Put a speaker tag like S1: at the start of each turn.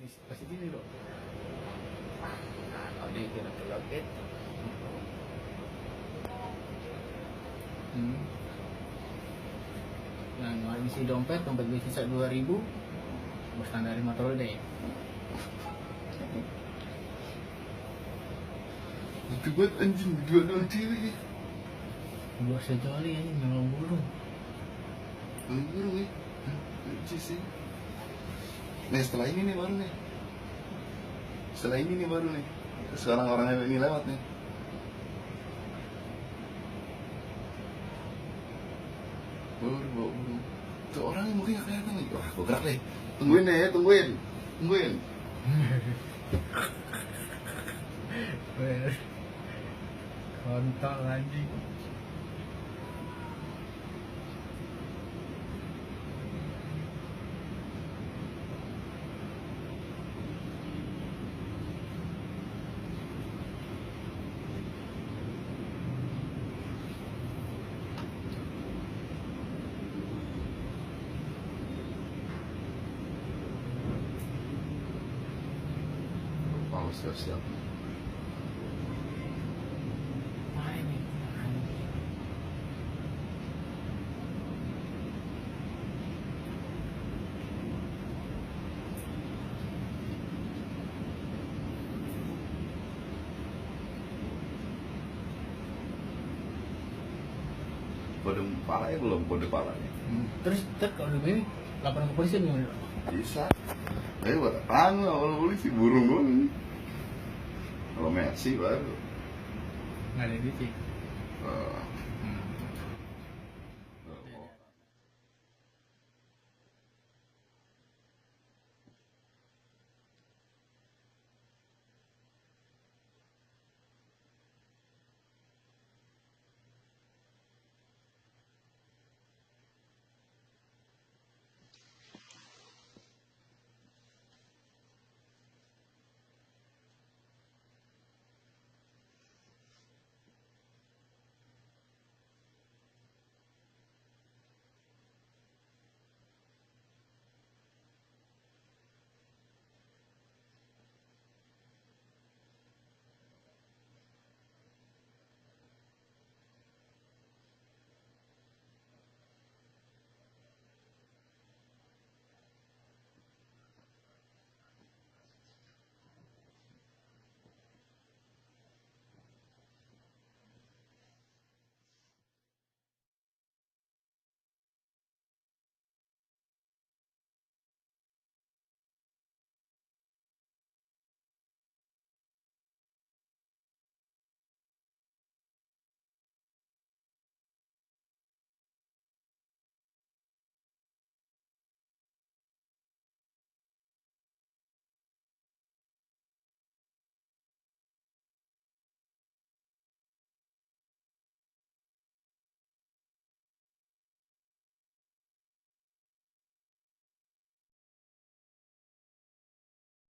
S1: Pasti gini loh. Ada yang kena loket. Yang isi dompet bisa 2.000, berstandar motor deh.
S2: Itu buat anjing jual dalam cewek.
S1: Dua sejoli aja memang burung.
S2: Burung ya. Lucu sih. Nah setelah ini nih baru nih. Setelah ini nih baru nih. Sekarang orangnya ini lewat nih. Baru bawa burung. Tuh orangnya mungkin gak kelihatan lagi. Wah gue gerak deh. Tungguin deh ya, tungguin.
S1: Kontol anjing.
S2: Oh siap. Kode palanya belum, kode palanya.
S1: Terus kalau begini laporan ke polisi gimana?
S2: Bisa. Buat apaan lah kalau polisi burung gue. Kalau Messi baru.
S1: Nggak ada duit sih.